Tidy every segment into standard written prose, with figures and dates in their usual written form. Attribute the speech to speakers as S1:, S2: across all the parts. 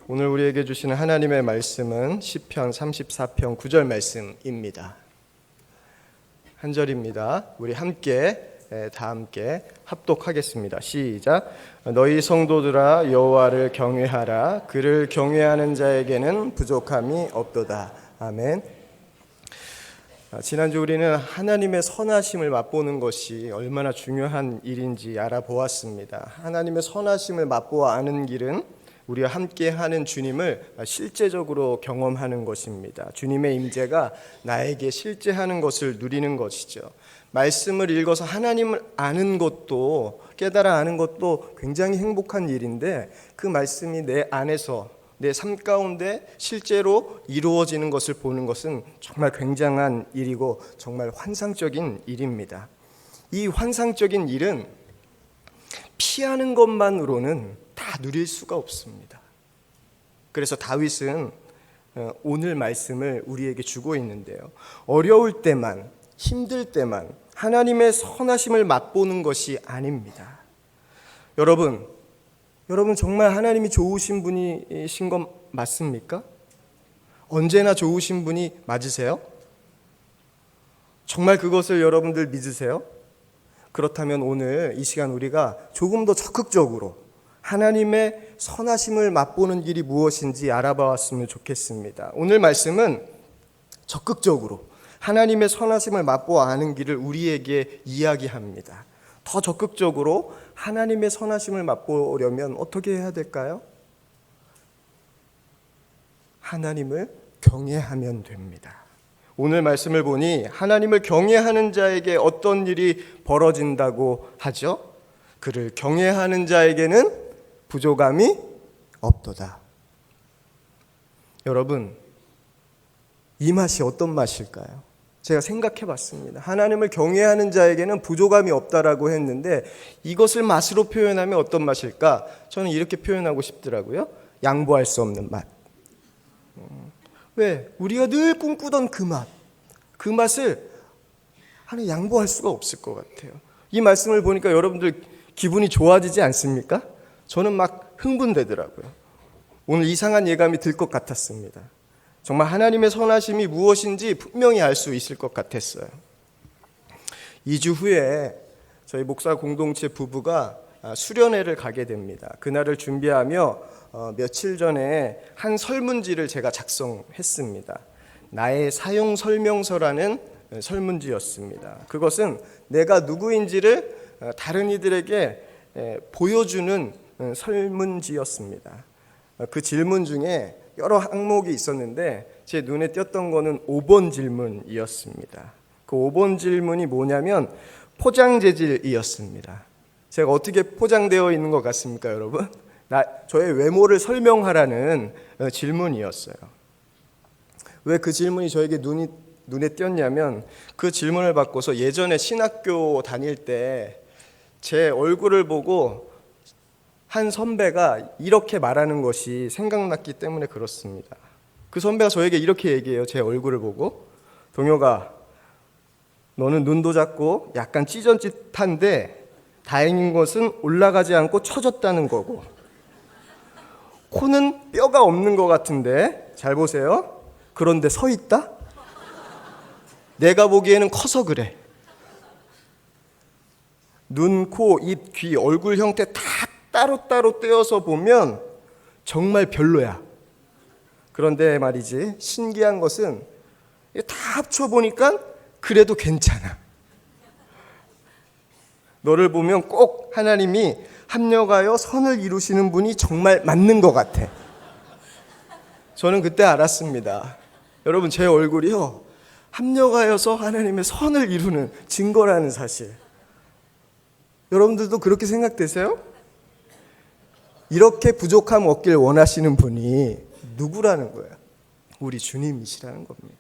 S1: 오늘 우리에게 주시는 하나님의 말씀은 시편 34편 9절 말씀입니다. 한 절입니다. 우리 다 함께 합독하겠습니다. 시작. 너희 성도들아 여호와를 경외하라. 그를 경외하는 자에게는 부족함이 없도다. 아멘. 지난주 우리는 하나님의 선하심을 맛보는 것이 얼마나 중요한 일인지 알아보았습니다. 하나님의 선하심을 맛보아 아는 길은 우리와 함께하는 주님을 실제적으로 경험하는 것입니다. 주님의 임재가 나에게 실제하는 것을 누리는 것이죠. 말씀을 읽어서 하나님을 아는 것도, 깨달아 아는 것도 굉장히 행복한 일인데, 그 말씀이 내 안에서, 내 삶 가운데 실제로 이루어지는 것을 보는 것은 정말 굉장한 일이고 정말 환상적인 일입니다. 이 환상적인 일은 피하는 것만으로는 다 누릴 수가 없습니다. 그래서 다윗은 오늘 말씀을 우리에게 주고 있는데요, 어려울 때만, 힘들 때만 하나님의 선하심을 맛보는 것이 아닙니다. 여러분 정말 하나님이 좋으신 분이신 것 맞습니까? 언제나 좋으신 분이 맞으세요? 정말 그것을 여러분들 믿으세요? 그렇다면 오늘 이 시간 우리가 조금 더 적극적으로 하나님의 선하심을 맛보는 길이 무엇인지 알아봤으면 좋겠습니다. 오늘 말씀은 적극적으로 하나님의 선하심을 맛보아 아는 길을 우리에게 이야기합니다. 더 적극적으로 하나님의 선하심을 맛보려면 어떻게 해야 될까요? 하나님을 경외하면 됩니다. 오늘 말씀을 보니 하나님을 경외하는 자에게 어떤 일이 벌어진다고 하죠? 그를 경외하는 자에게는 부족함이 없도다. 여러분, 이 맛이 어떤 맛일까요? 제가 생각해 봤습니다. 하나님을 경외하는 자에게는 부족함이 없다라고 했는데, 이것을 맛으로 표현하면 어떤 맛일까? 저는 이렇게 표현하고 싶더라고요. 양보할 수 없는 맛. 왜? 우리가 늘 꿈꾸던 그 맛을 하나 양보할 수가 없을 것 같아요. 이 말씀을 보니까 여러분들 기분이 좋아지지 않습니까? 저는 막 흥분되더라고요. 오늘 이상한 예감이 들 것 같았습니다. 정말 하나님의 선하심이 무엇인지 분명히 알 수 있을 것 같았어요. 2주 후에 저희 목사 공동체 부부가 수련회를 가게 됩니다. 그날을 준비하며 며칠 전에 한 설문지를 제가 작성했습니다. 나의 사용 설명서라는 설문지였습니다. 그것은 내가 누구인지를 다른 이들에게 보여주는 설문지였습니다. 그 질문 중에 여러 항목이 있었는데 제 눈에 띄었던 거는 5번 질문이었습니다. 그 5번 질문이 뭐냐면 포장 재질이었습니다. 제가 어떻게 포장되어 있는 것 같습니까, 여러분? 저의 외모를 설명하라는 질문이었어요. 왜 그 질문이 저에게 눈에 띄었냐면, 그 질문을 받고서 예전에 신학교 다닐 때 제 얼굴을 보고 한 선배가 이렇게 말하는 것이 생각났기 때문에 그렇습니다. 그 선배가 저에게 이렇게 얘기해요. 제 얼굴을 보고, 동혁아, 너는 눈도 작고 약간 찌전짓한데 다행인 것은 올라가지 않고 처졌다는 거고, 코는 뼈가 없는 것 같은데 잘 보세요. 그런데 서 있다? 내가 보기에는 커서 그래. 눈, 코, 입, 귀, 얼굴 형태 다 따로따로 떼어서 보면 정말 별로야. 그런데 말이지, 신기한 것은 다 합쳐보니까 그래도 괜찮아. 너를 보면 꼭 하나님이 합력하여 선을 이루시는 분이 정말 맞는 것 같아. 저는 그때 알았습니다. 여러분, 제 얼굴이요, 합력하여서 하나님의 선을 이루는 증거라는 사실. 여러분들도 그렇게 생각되세요? 이렇게 부족함 없길 원하시는 분이 누구라는 거예요? 우리 주님이시라는 겁니다.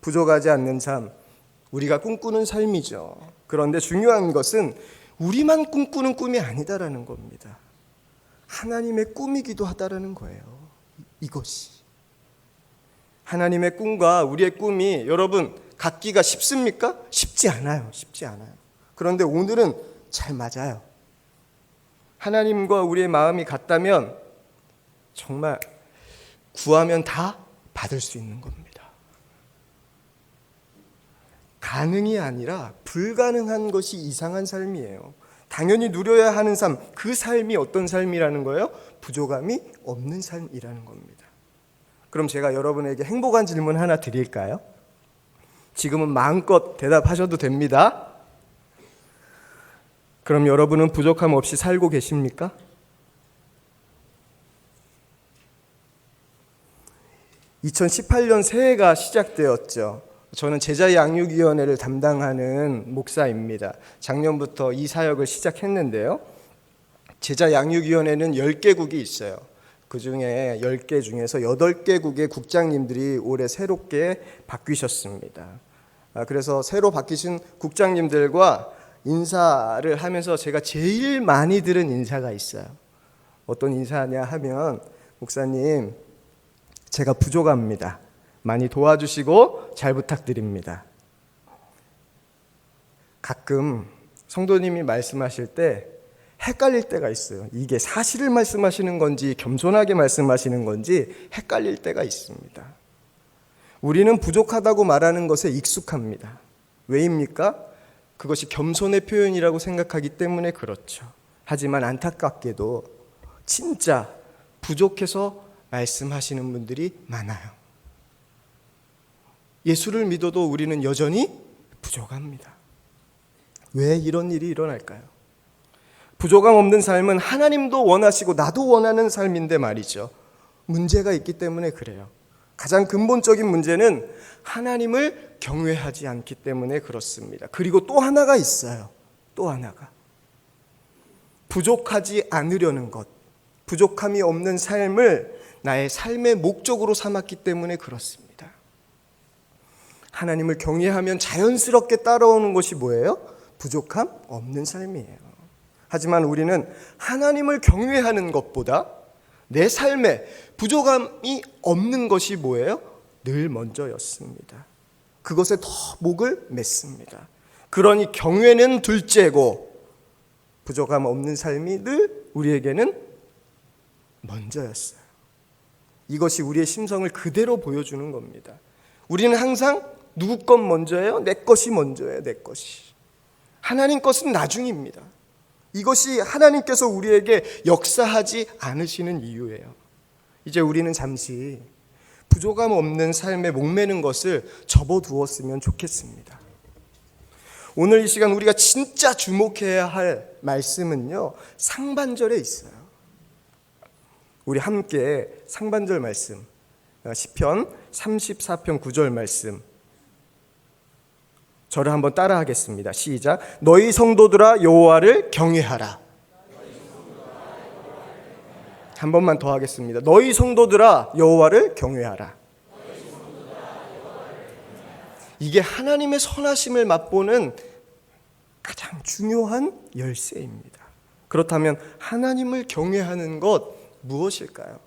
S1: 부족하지 않는 삶, 우리가 꿈꾸는 삶이죠. 그런데 중요한 것은 우리만 꿈꾸는 꿈이 아니다라는 겁니다. 하나님의 꿈이기도 하다라는 거예요. 이것이 하나님의 꿈과 우리의 꿈이 여러분 같기가 쉽습니까? 쉽지 않아요. 그런데 오늘은 잘 맞아요. 하나님과 우리의 마음이 같다면 정말 구하면 다 받을 수 있는 겁니다. 가능이 아니라 불가능한 것이 이상한 삶이에요. 당연히 누려야 하는 삶, 그 삶이 어떤 삶이라는 거예요? 부족함이 없는 삶이라는 겁니다. 그럼 제가 여러분에게 행복한 질문 하나 드릴까요? 지금은 마음껏 대답하셔도 됩니다. 그럼 여러분은 부족함 없이 살고 계십니까? (2018년) 새해가 시작되었죠. 저는 제자 양육위원회를 담당하는 목사입니다. 작년부터 이 사역을 시작했는데요. 제자 양육위원회는 10개국이 있어요. 그 중에 10개 중에서 8개국의 국장님들이 올해 새롭게 바뀌셨습니다. 그래서 새로 바뀌신 국장님들과 인사를 하면서 제가 제일 많이 들은 인사가 있어요. 어떤 인사냐 하면, 목사님, 제가 부족합니다. 많이 도와주시고 잘 부탁드립니다. 가끔 성도님이 말씀하실 때 헷갈릴 때가 있어요. 이게 사실을 말씀하시는 건지 겸손하게 말씀하시는 건지 헷갈릴 때가 있습니다. 우리는 부족하다고 말하는 것에 익숙합니다. 왜입니까? 그것이 겸손의 표현이라고 생각하기 때문에 그렇죠. 하지만 안타깝게도 진짜 부족해서 말씀하시는 분들이 많아요. 예수를 믿어도 우리는 여전히 부족합니다. 왜 이런 일이 일어날까요? 부족함 없는 삶은 하나님도 원하시고 나도 원하는 삶인데 말이죠. 문제가 있기 때문에 그래요. 가장 근본적인 문제는 하나님을 경외하지 않기 때문에 그렇습니다. 그리고 또 하나가 있어요. 또 하나가. 부족하지 않으려는 것, 부족함이 없는 삶을 나의 삶의 목적으로 삼았기 때문에 그렇습니다. 하나님을 경외하면 자연스럽게 따라오는 것이 뭐예요? 부족함 없는 삶이에요. 하지만 우리는 하나님을 경외하는 것보다 내 삶에 부족함이 없는 것이 뭐예요? 늘 먼저였습니다. 그것에 더 목을 맸습니다. 그러니 경외는 둘째고 부족함 없는 삶이 늘 우리에게는 먼저였어요. 이것이 우리의 심성을 그대로 보여주는 겁니다. 우리는 항상 누구 것 먼저예요? 내 것이 먼저예요. 내 것이. 하나님 것은 나중입니다. 이것이 하나님께서 우리에게 역사하지 않으시는 이유예요. 이제 우리는 잠시 부족함 없는 삶에 목매는 것을 접어두었으면 좋겠습니다. 오늘 이 시간 우리가 진짜 주목해야 할 말씀은요, 상반절에 있어요. 우리 함께 상반절 말씀, 시편 34편 9절 말씀, 저를 한번 따라하겠습니다. 시작. 너희 성도들아 여호와를 경외하라. 한 번만 더 하겠습니다. 너희 성도들아 여호와를 경외하라. 이게 하나님의 선하심을 맛보는 가장 중요한 열쇠입니다. 그렇다면 하나님을 경외하는 것 무엇일까요?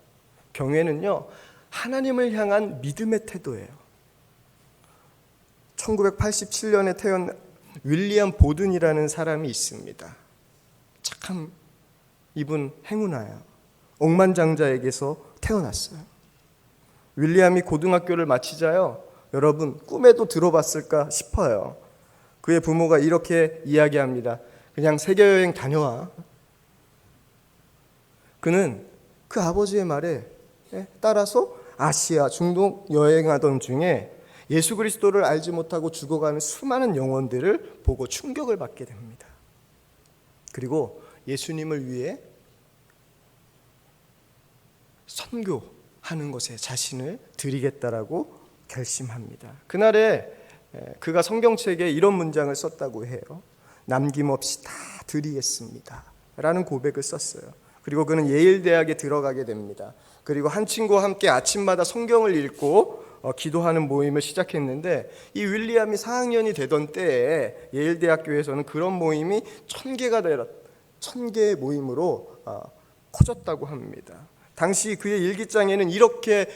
S1: 경외는요, 하나님을 향한 믿음의 태도예요. 1987년에 태어난 윌리엄 보든이라는 사람이 있습니다. 참 이분 행운아요. 억만장자에게서 태어났어요. 윌리엄이 고등학교를 마치자요, 여러분 꿈에도 들어봤을까 싶어요. 그의 부모가 이렇게 이야기합니다. 그냥 세계여행 다녀와. 그는 그 아버지의 말에 따라서 아시아, 중동 여행하던 중에 예수 그리스도를 알지 못하고 죽어가는 수많은 영혼들을 보고 충격을 받게 됩니다. 그리고 예수님을 위해 선교하는 것에 자신을 드리겠다라고 결심합니다. 그날에 그가 성경책에 이런 문장을 썼다고 해요. 남김없이 다 드리겠습니다 라는 고백을 썼어요. 그리고 그는 예일대학에 들어가게 됩니다. 그리고 한 친구와 함께 아침마다 성경을 읽고 기도하는 모임을 시작했는데, 이 윌리엄이 4학년이 되던 때에 예일대학교에서는 그런 모임이 1000개의 모임으로 커졌다고 합니다. 당시 그의 일기장에는 이렇게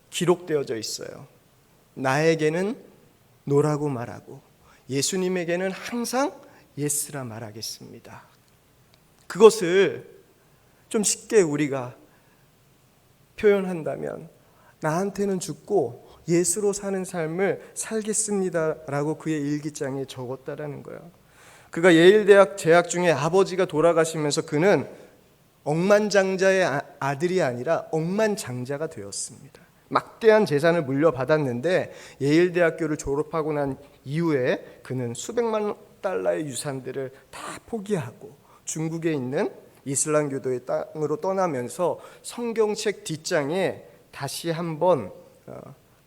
S1: 기록되어져 있어요. 나에게는 노라고 말하고 예수님에게는 항상 예스라 말하겠습니다. 그것을 좀 쉽게 우리가 표현한다면 나한테는 죽고 예수로 사는 삶을 살겠습니다라고 그의 일기장에 적었다라는 거예요. 그가 예일대학 재학 중에 아버지가 돌아가시면서 그는 억만장자의 아들이 아니라 억만장자가 되었습니다. 막대한 재산을 물려받았는데 예일대학교를 졸업하고 난 이후에 그는 수백만 달러의 유산들을 다 포기하고 중국에 있는 이슬람교도의 땅으로 떠나면서 성경책 뒷장에 다시 한번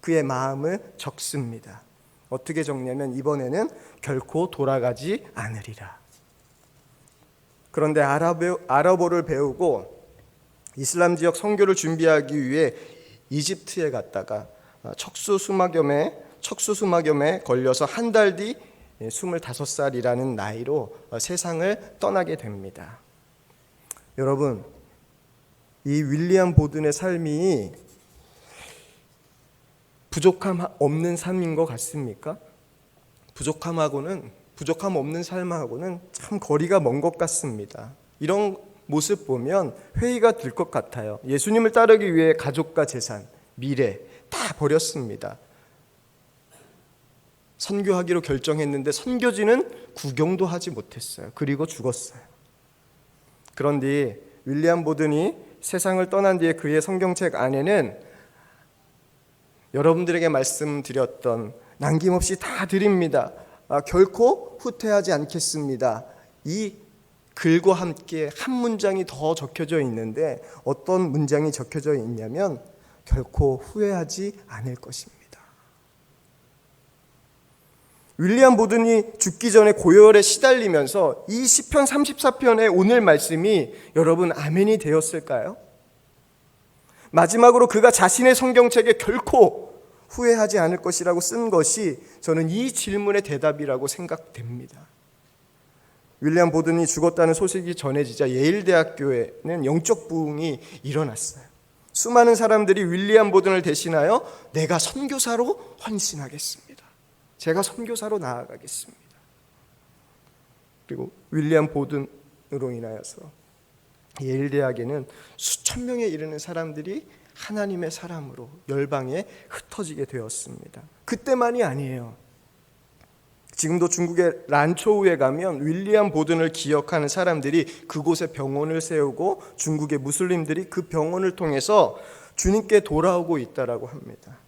S1: 그의 마음을 적습니다. 어떻게 적냐면 이번에는 결코 돌아가지 않으리라. 그런데 아랍어를 배우고 이슬람 지역 선교를 준비하기 위해 이집트에 갔다가 척수수막염에 걸려서 한 달 뒤 25살이라는 나이로 세상을 떠나게 됩니다. 여러분, 이 윌리엄 보든의 삶이 부족함 없는 삶인 것 같습니까? 부족함 없는 삶하고는 참 거리가 먼 것 같습니다. 이런 모습 보면 회의가 들 것 같아요. 예수님을 따르기 위해 가족과 재산, 미래 다 버렸습니다. 선교하기로 결정했는데 선교지는 구경도 하지 못했어요. 그리고 죽었어요. 그런데 윌리엄 보든이 세상을 떠난 뒤에 그의 성경책 안에는 여러분들에게 말씀드렸던 남김없이 다 드립니다. 결코 후퇴하지 않겠습니다. 이 글과 함께 한 문장이 더 적혀져 있는데 어떤 문장이 적혀져 있냐면 결코 후회하지 않을 것입니다. 윌리엄 보든이 죽기 전에 고열에 시달리면서 이 시편 34편의 오늘 말씀이 여러분 아멘이 되었을까요? 마지막으로 그가 자신의 성경책에 결코 후회하지 않을 것이라고 쓴 것이 저는 이 질문의 대답이라고 생각됩니다. 윌리엄 보든이 죽었다는 소식이 전해지자 예일대학교에는 영적 부흥이 일어났어요. 수많은 사람들이 윌리엄 보든을 대신하여 내가 선교사로 헌신하겠습니다. 제가 선교사로 나아가겠습니다. 그리고 윌리엄 보든으로 인하여서 예일대학에는 수천 명에 이르는 사람들이 하나님의 사람으로 열방에 흩어지게 되었습니다. 그때만이 아니에요. 지금도 중국의 란초우에 가면 윌리엄 보든을 기억하는 사람들이 그곳에 병원을 세우고 중국의 무슬림들이 그 병원을 통해서 주님께 돌아오고 있다라고 합니다.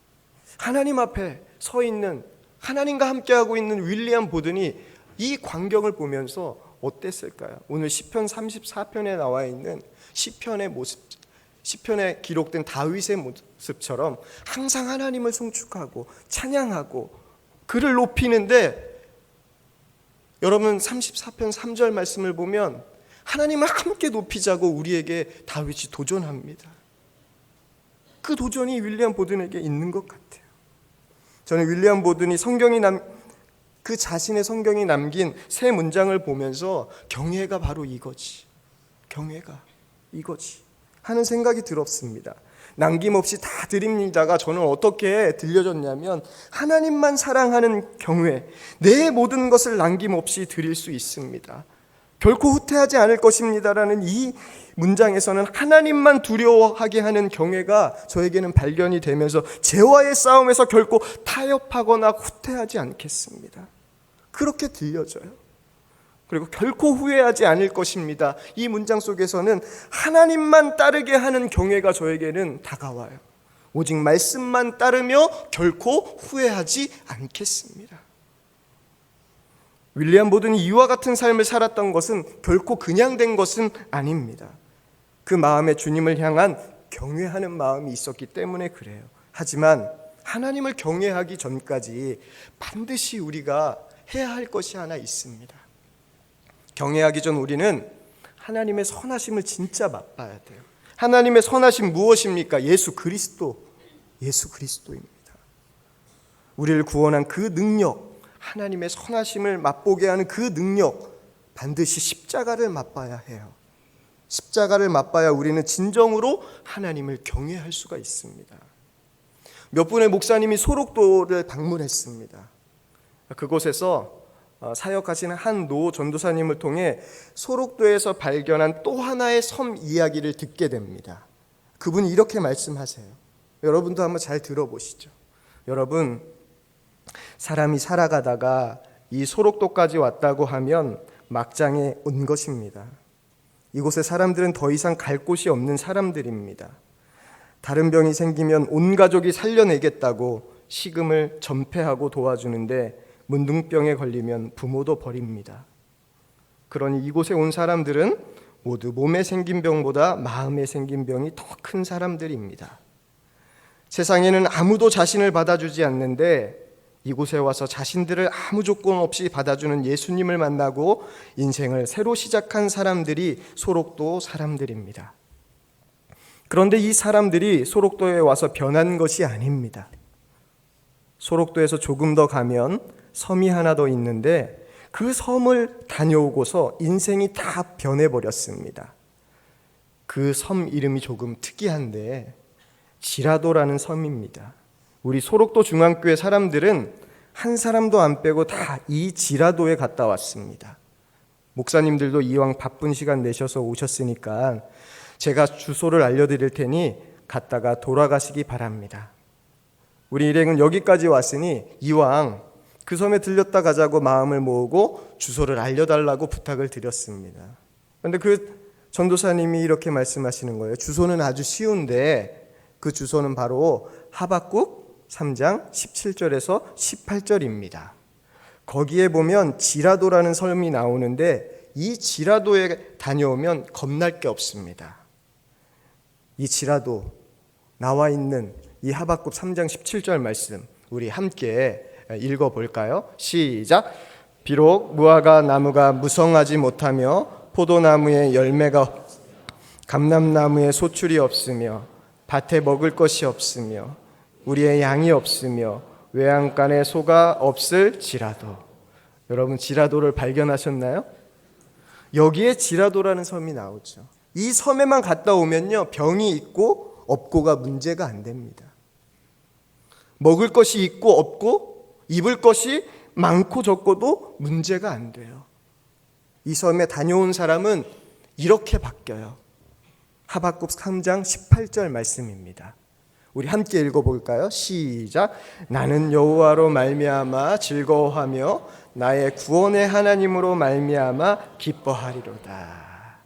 S1: 하나님 앞에 서 있는 하나님과 함께하고 있는 윌리엄 보든이 이 광경을 보면서 어땠을까요? 오늘 시편 34편에 나와 있는 시편의 모습, 시편에 기록된 다윗의 모습처럼 항상 하나님을 송축하고 찬양하고 그를 높이는데 여러분 34편 3절 말씀을 보면 하나님을 함께 높이자고 우리에게 다윗이 도전합니다. 그 도전이 윌리엄 보든에게 있는 것 같아요. 저는 윌리엄 보든이 그 자신의 성경이 남긴 세 문장을 보면서 경외가 바로 이거지. 경외가 이거지 하는 생각이 들었습니다. 남김없이 다 드립니다가 저는 어떻게 들려졌냐면 하나님만 사랑하는 경외, 내 모든 것을 남김없이 드릴 수 있습니다. 결코 후퇴하지 않을 것입니다라는 이 문장에서는 하나님만 두려워하게 하는 경외가 저에게는 발견이 되면서 죄와의 싸움에서 결코 타협하거나 후퇴하지 않겠습니다. 그렇게 들려져요. 그리고 결코 후회하지 않을 것입니다. 이 문장 속에서는 하나님만 따르게 하는 경외가 저에게는 다가와요. 오직 말씀만 따르며 결코 후회하지 않겠습니다. 윌리엄 보든이 이와 같은 삶을 살았던 것은 결코 그냥 된 것은 아닙니다. 그 마음에 주님을 향한 경외하는 마음이 있었기 때문에 그래요. 하지만 하나님을 경외하기 전까지 반드시 우리가 해야 할 것이 하나 있습니다. 경외하기 전 우리는 하나님의 선하심을 진짜 맛봐야 돼요. 하나님의 선하심 무엇입니까? 예수 그리스도입니다. 우리를 구원한 그 능력, 하나님의 선하심을 맛보게 하는 그 능력, 반드시 십자가를 맛봐야 해요. 십자가를 맛봐야 우리는 진정으로 하나님을 경외할 수가 있습니다. 몇 분의 목사님이 소록도를 방문했습니다. 그곳에서 사역하시는 한 노 전도사님을 통해 소록도에서 발견한 또 하나의 섬 이야기를 듣게 됩니다. 그분이 이렇게 말씀하세요. 여러분도 한번 잘 들어보시죠. 여러분, 사람이 살아가다가 이 소록도까지 왔다고 하면 막장에 온 것입니다. 이곳에 사람들은 더 이상 갈 곳이 없는 사람들입니다. 다른 병이 생기면 온 가족이 살려내겠다고 식음을 전폐하고 도와주는데 문둥병에 걸리면 부모도 버립니다. 그러니 이곳에 온 사람들은 모두 몸에 생긴 병보다 마음에 생긴 병이 더 큰 사람들입니다. 세상에는 아무도 자신을 받아주지 않는데 이곳에 와서 자신들을 아무 조건 없이 받아주는 예수님을 만나고 인생을 새로 시작한 사람들이 소록도 사람들입니다. 그런데 이 사람들이 소록도에 와서 변한 것이 아닙니다. 소록도에서 조금 더 가면 섬이 하나 더 있는데 그 섬을 다녀오고서 인생이 다 변해버렸습니다. 그 섬 이름이 조금 특이한데 지라도라는 섬입니다. 우리 소록도 중앙교회 사람들은 한 사람도 안 빼고 다 이 지라도에 갔다 왔습니다. 목사님들도 이왕 바쁜 시간 내셔서 오셨으니까 제가 주소를 알려드릴 테니 갔다가 돌아가시기 바랍니다. 우리 일행은 여기까지 왔으니 이왕 그 섬에 들렸다 가자고 마음을 모으고 주소를 알려달라고 부탁을 드렸습니다. 그런데 그 전도사님이 이렇게 말씀하시는 거예요. 주소는 아주 쉬운데 그 주소는 바로 하박국 3장 17절에서 18절입니다. 거기에 보면 지라도라는 섬이 나오는데 이 지라도에 다녀오면 겁날 게 없습니다. 이 지라도 나와 있는 이 하박국 3장 17절 말씀 우리 함께 읽어볼까요? 시작! 비록 무화과 나무가 무성하지 못하며 포도나무에 열매가 감람나무에 소출이 없으며 밭에 먹을 것이 없으며 우리의 양이 없으며 외양간에 소가 없을지라도. 여러분 지라도를 발견하셨나요? 여기에 지라도라는 섬이 나오죠. 이 섬에만 갔다 오면요 병이 있고 없고가 문제가 안 됩니다. 먹을 것이 있고 없고 입을 것이 많고 적고도 문제가 안 돼요. 이 섬에 다녀온 사람은 이렇게 바뀌어요. 하박국 3장 18절 말씀입니다. 우리 함께 읽어볼까요? 시작! 나는 여호와로 말미암아 즐거워하며 나의 구원의 하나님으로 말미암아 기뻐하리로다.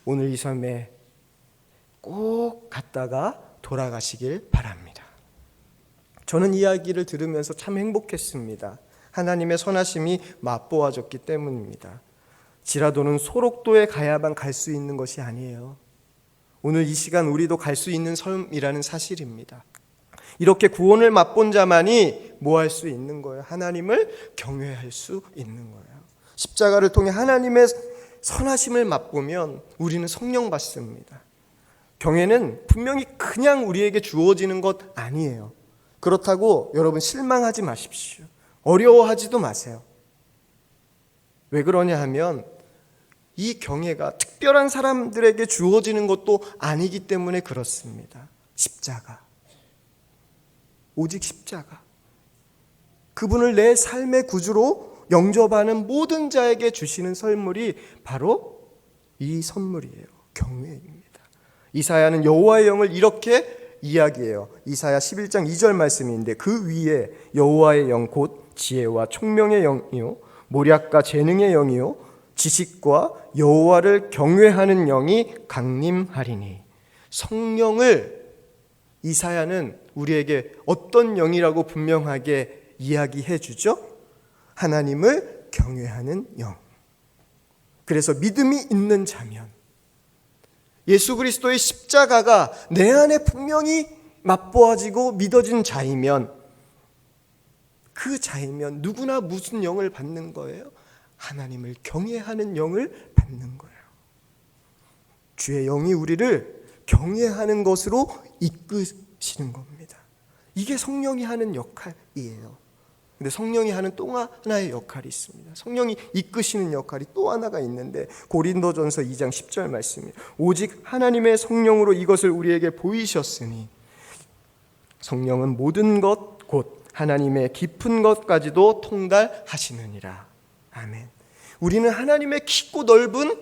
S1: 오늘 이 섬에 꼭 갔다가 돌아가시길 바랍니다. 저는 이야기를 들으면서 참 행복했습니다. 하나님의 선하심이 맛보아졌기 때문입니다. 지라도는 소록도에 가야만 갈 수 있는 것이 아니에요. 오늘 이 시간 우리도 갈 수 있는 섬이라는 사실입니다. 이렇게 구원을 맛본 자만이 뭐 할 수 있는 거예요? 하나님을 경외할 수 있는 거예요. 십자가를 통해 하나님의 선하심을 맛보면 우리는 성령 받습니다. 경외는 분명히 그냥 우리에게 주어지는 것 아니에요. 그렇다고 여러분 실망하지 마십시오. 어려워하지도 마세요. 왜 그러냐 하면 이 경외가 특별한 사람들에게 주어지는 것도 아니기 때문에 그렇습니다. 십자가. 오직 십자가. 그분을 내 삶의 구주로 영접하는 모든 자에게 주시는 선물이 바로 이 선물이에요. 경외입니다. 이사야는 여호와의 영을 이렇게 이야기해요. 이사야 11장 2절 말씀인데 그 위에 여호와의 영 곧 지혜와 총명의 영이요 모략과 재능의 영이요 지식과 여호와를 경외하는 영이 강림하리니. 성령을 이사야는 우리에게 어떤 영이라고 분명하게 이야기해 주죠? 하나님을 경외하는 영. 그래서 믿음이 있는 자면 예수 그리스도의 십자가가 내 안에 분명히 맛보아지고 믿어진 자이면 그 자이면 누구나 무슨 영을 받는 거예요? 하나님을 경외하는 영을 받는 거예요. 주의 영이 우리를 경외하는 것으로 이끄시는 겁니다. 이게 성령이 하는 역할이에요. 근데 성령이 하는 또 하나의 역할이 있습니다. 성령이 이끄시는 역할이 또 하나가 있는데 고린도전서 2장 10절 말씀입니다. 오직 하나님의 성령으로 이것을 우리에게 보이셨으니 성령은 모든 것 곧 하나님의 깊은 것까지도 통달하시느니라. 아멘. 우리는 하나님의 깊고 넓은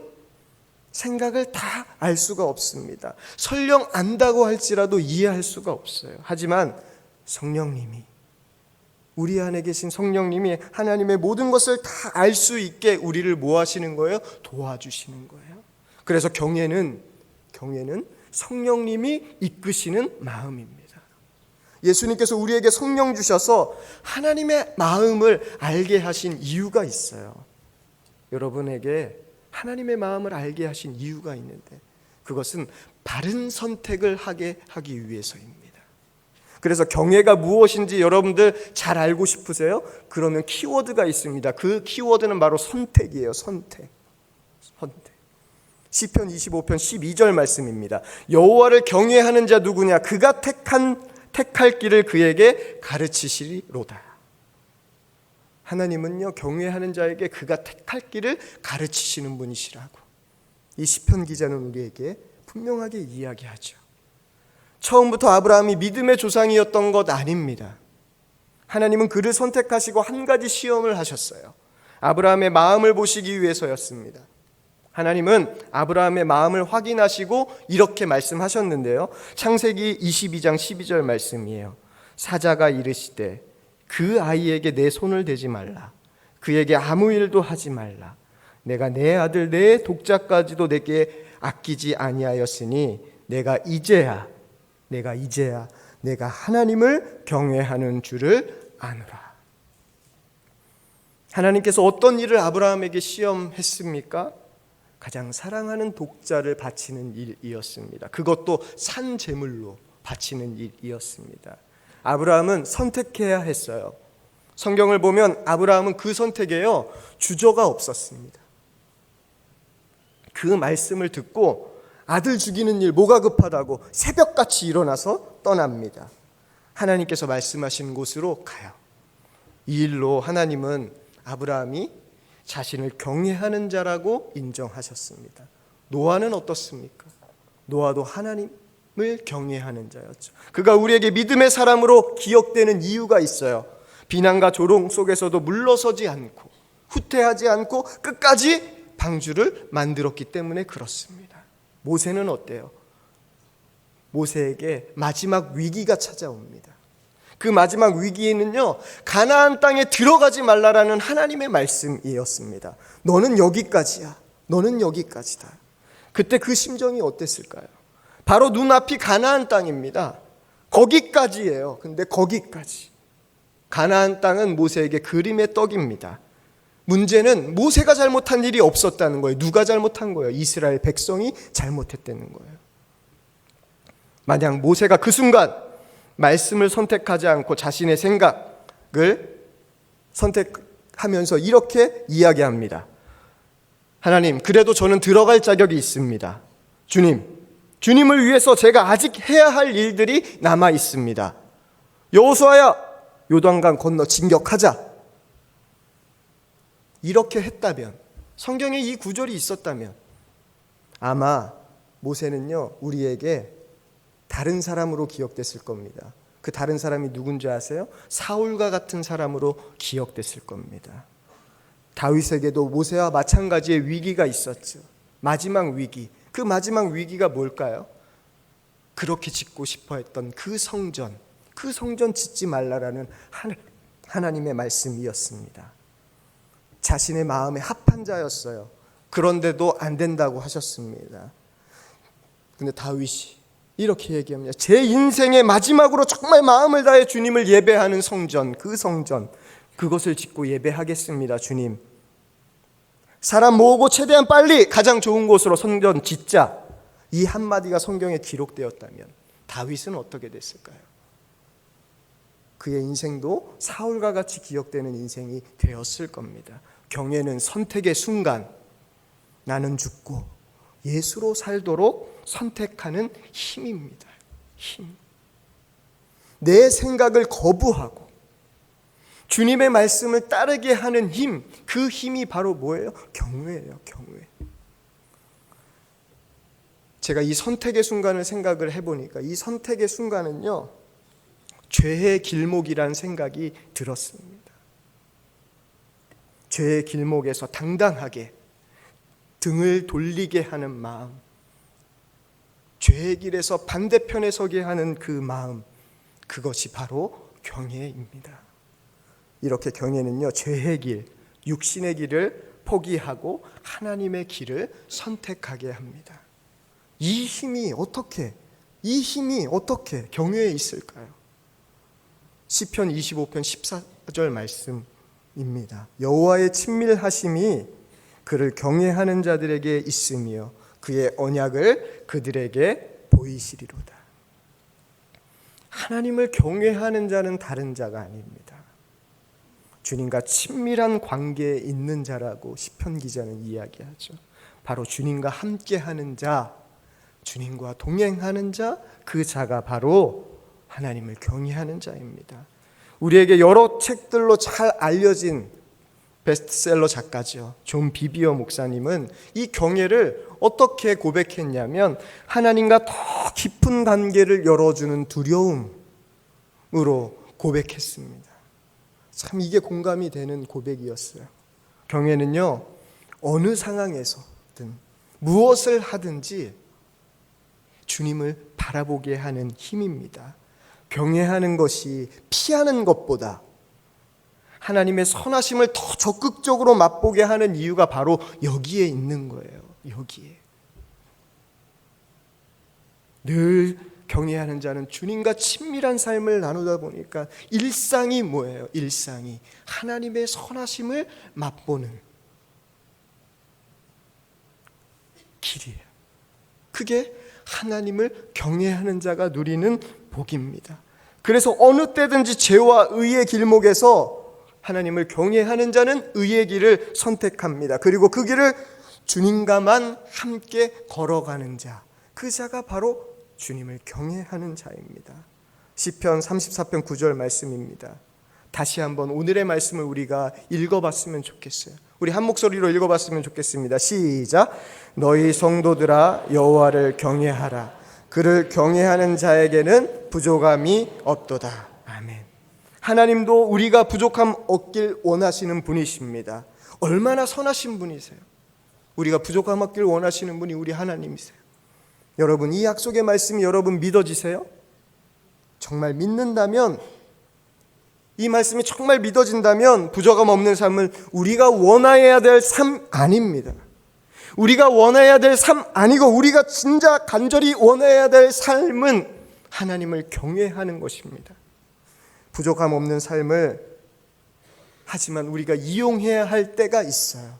S1: 생각을 다 알 수가 없습니다. 설령 안다고 할지라도 이해할 수가 없어요. 하지만 성령님이, 우리 안에 계신 성령님이 하나님의 모든 것을 다 알 수 있게 우리를 뭐 하시는 거예요? 도와주시는 거예요. 그래서 경외는 성령님이 이끄시는 마음입니다. 예수님께서 우리에게 성령 주셔서 하나님의 마음을 알게 하신 이유가 있어요. 여러분에게 하나님의 마음을 알게 하신 이유가 있는데 그것은 바른 선택을 하기 위해서입니다. 그래서 경외가 무엇인지 여러분들 잘 알고 싶으세요? 그러면 키워드가 있습니다. 그 키워드는 바로 선택이에요. 선택. 시편 25편 12절 말씀입니다. 여호와를 경외하는 자 누구냐? 그가 택할 길을 그에게 가르치시리로다. 하나님은요, 경외하는 자에게 그가 택할 길을 가르치시는 분이시라고 이 시편 기자는 우리에게 분명하게 이야기하죠. 처음부터 아브라함이 믿음의 조상이었던 것 아닙니다. 하나님은 그를 선택하시고 한 가지 시험을 하셨어요. 아브라함의 마음을 보시기 위해서였습니다. 하나님은 아브라함의 마음을 확인하시고 이렇게 말씀하셨는데요. 창세기 22장 12절 말씀이에요. 사자가 이르시되 그 아이에게 내 손을 대지 말라. 그에게 아무 일도 하지 말라. 내가 내 아들 내 독자까지도 내게 아끼지 아니하였으니 내가 이제야 내가 하나님을 경외하는 줄을 아노라. 하나님께서 어떤 일을 아브라함에게 시험했습니까? 가장 사랑하는 독자를 바치는 일이었습니다. 그것도 산 제물로 바치는 일이었습니다. 아브라함은 선택해야 했어요. 성경을 보면 아브라함은 그 선택에요, 주저가 없었습니다. 그 말씀을 듣고 아들 죽이는 일 뭐가 급하다고 새벽같이 일어나서 떠납니다. 하나님께서 말씀하신 곳으로 가요. 이 일로 하나님은 아브라함이 자신을 경외하는 자라고 인정하셨습니다. 노아는 어떻습니까? 노아도 하나님을 경외하는 자였죠. 그가 우리에게 믿음의 사람으로 기억되는 이유가 있어요. 비난과 조롱 속에서도 물러서지 않고 후퇴하지 않고 끝까지 방주를 만들었기 때문에 그렇습니다. 모세는 어때요? 모세에게 마지막 위기가 찾아옵니다. 그 마지막 위기에는요, 가나안 땅에 들어가지 말라라는 하나님의 말씀이었습니다. 너는 여기까지야. 너는 여기까지다. 그때 그 심정이 어땠을까요? 바로 눈앞이 가나안 땅입니다. 거기까지예요. 근데 거기까지. 가나안 땅은 모세에게 그림의 떡입니다. 문제는 모세가 잘못한 일이 없었다는 거예요. 누가 잘못한 거예요? 이스라엘 백성이 잘못했다는 거예요. 만약 모세가 그 순간 말씀을 선택하지 않고 자신의 생각을 선택하면서 이렇게 이야기합니다. 하나님, 그래도 저는 들어갈 자격이 있습니다. 주님을 위해서 제가 아직 해야 할 일들이 남아 있습니다. 여호수아야, 요단강 건너 진격하자. 이렇게 했다면, 성경에 이 구절이 있었다면 아마 모세는요, 우리에게 다른 사람으로 기억됐을 겁니다. 그 다른 사람이 누군지 아세요? 사울과 같은 사람으로 기억됐을 겁니다. 다윗에게도 모세와 마찬가지의 위기가 있었죠. 마지막 위기. 그 마지막 위기가 뭘까요? 그렇게 짓고 싶어 했던 그 성전 짓지 말라라는 하나님의 말씀이었습니다. 자신의 마음에 합한 자였어요. 그런데도 안 된다고 하셨습니다. 근데 다윗이 이렇게 얘기합니다. 제 인생의 마지막으로 정말 마음을 다해 주님을 예배하는 성전, 그것을 짓고 예배하겠습니다. 주님, 사람 모으고 최대한 빨리 가장 좋은 곳으로 성전 짓자. 이 한마디가 성경에 기록되었다면 다윗은 어떻게 됐을까요? 그의 인생도 사울과 같이 기억되는 인생이 되었을 겁니다. 경외는 선택의 순간, 나는 죽고 예수로 살도록 선택하는 힘입니다. 힘. 내 생각을 거부하고 주님의 말씀을 따르게 하는 힘, 그 힘이 바로 뭐예요? 경외예요. 경외. 제가 이 선택의 순간을 생각을 해보니까 이 선택의 순간은요, 죄의 길목이란 생각이 들었습니다. 죄의 길목에서 당당하게 등을 돌리게 하는 마음, 죄의 길에서 반대편에 서게 하는 그 마음, 그것이 바로 경외입니다. 이렇게 경외는요, 죄의 길, 육신의 길을 포기하고 하나님의 길을 선택하게 합니다. 이 힘이 어떻게 경외에 있을까요? 시편 25편 14절 말씀입니다. 여호와의 친밀하심이 그를 경외하는 자들에게 있으며 그의 언약을 그들에게 보이시리로다. 하나님을 경외하는 자는 다른 자가 아닙니다. 주님과 친밀한 관계에 있는 자라고 시편 기자는 이야기하죠. 바로 주님과 함께하는 자, 주님과 동행하는 자, 그 자가 바로 하나님을 경외하는 자입니다. 우리에게 여러 책들로 잘 알려진 베스트셀러 작가죠. 존 비비어 목사님은 이 경외를 어떻게 고백했냐면 하나님과 더 깊은 관계를 열어주는 두려움으로 고백했습니다. 참 이게 공감이 되는 고백이었어요. 경외는요, 어느 상황에서든 무엇을 하든지 주님을 바라보게 하는 힘입니다. 경외하는 것이 피하는 것보다 하나님의 선하심을 더 적극적으로 맛보게 하는 이유가 바로 여기에 있는 거예요. 여기에. 늘 경외하는 자는 주님과 친밀한 삶을 나누다 보니까 일상이 뭐예요? 일상이 하나님의 선하심을 맛보는 길이에요. 그게 하나님을 경외하는 자가 누리는 복입니다. 그래서 어느 때든지 죄와 의의 길목에서 하나님을 경외하는 자는 의의 길을 선택합니다. 그리고 그 길을 주님과만 함께 걸어가는 자, 그 자가 바로 주님을 경외하는 자입니다. 시편 34편 9절 말씀입니다. 다시 한번 오늘의 말씀을 우리가 읽어봤으면 좋겠어요. 우리 한 목소리로 읽어봤으면 좋겠습니다. 시작. 너희 성도들아 여호와를 경외하라. 그를 경외하는 자에게는 부족함이 없도다. 아멘. 하나님도 우리가 부족함 없길 원하시는 분이십니다. 얼마나 선하신 분이세요. 우리가 부족함 없길 원하시는 분이 우리 하나님이세요. 여러분, 이 약속의 말씀이 여러분 믿어지세요? 정말 믿는다면, 이 말씀이 정말 믿어진다면 부족함 없는 삶은 우리가 원해야 될 삶 아닙니다. 우리가 원해야 될 삶 아니고 우리가 진짜 간절히 원해야 될 삶은 하나님을 경외하는 것입니다. 부족함 없는 삶을 하지만 우리가 이용해야 할 때가 있어요.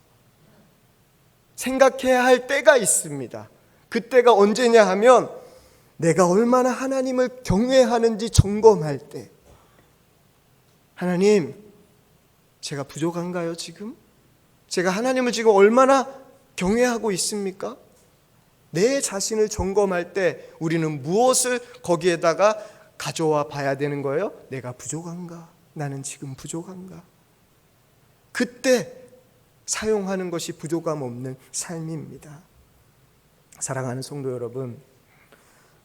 S1: 생각해야 할 때가 있습니다. 그때가 언제냐 하면 내가 얼마나 하나님을 경외하는지 점검할 때, 하나님, 제가 부족한가요 지금? 제가 하나님을 지금 얼마나 경외하고 있습니까? 내 자신을 점검할 때 우리는 무엇을 거기에다가 가져와 봐야 되는 거예요? 내가 부족한가? 나는 지금 부족한가? 그때 사용하는 것이 부족함 없는 삶입니다. 사랑하는 성도 여러분,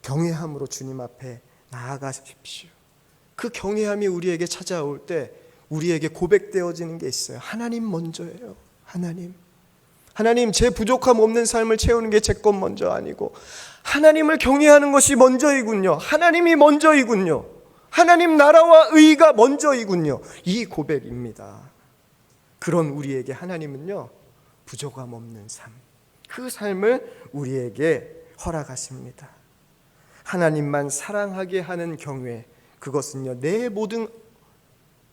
S1: 경외함으로 주님 앞에 나아가십시오. 그 경외함이 우리에게 찾아올 때 우리에게 고백되어지는 게 있어요. 하나님 먼저예요. 하나님, 제 부족함 없는 삶을 채우는 게 제 것 먼저 아니고 하나님을 경외하는 것이 먼저이군요. 하나님이 먼저이군요. 하나님 나라와 의가 먼저이군요. 이 고백입니다. 그런 우리에게 하나님은요, 부족함 없는 삶, 그 삶을 우리에게 허락하십니다. 하나님만 사랑하게 하는 경외, 그것은요, 내 모든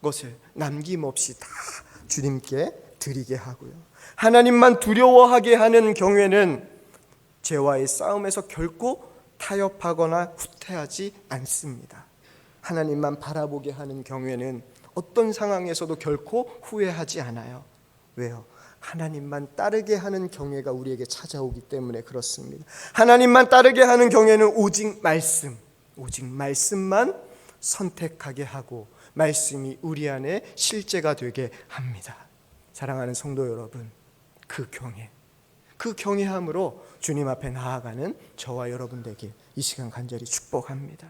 S1: 것을 남김없이 다 주님께 드리게 하고요. 하나님만 두려워하게 하는 경외는 죄와의 싸움에서 결코 타협하거나 후퇴하지 않습니다. 하나님만 바라보게 하는 경외는 어떤 상황에서도 결코 후회하지 않아요. 왜요? 하나님만 따르게 하는 경외가 우리에게 찾아오기 때문에 그렇습니다. 하나님만 따르게 하는 경외는 오직 말씀만 선택하게 하고 말씀이 우리 안에 실제가 되게 합니다. 사랑하는 성도 여러분, 그 경외함으로 주님 앞에 나아가는 저와 여러분 되길 이 시간 간절히 축복합니다.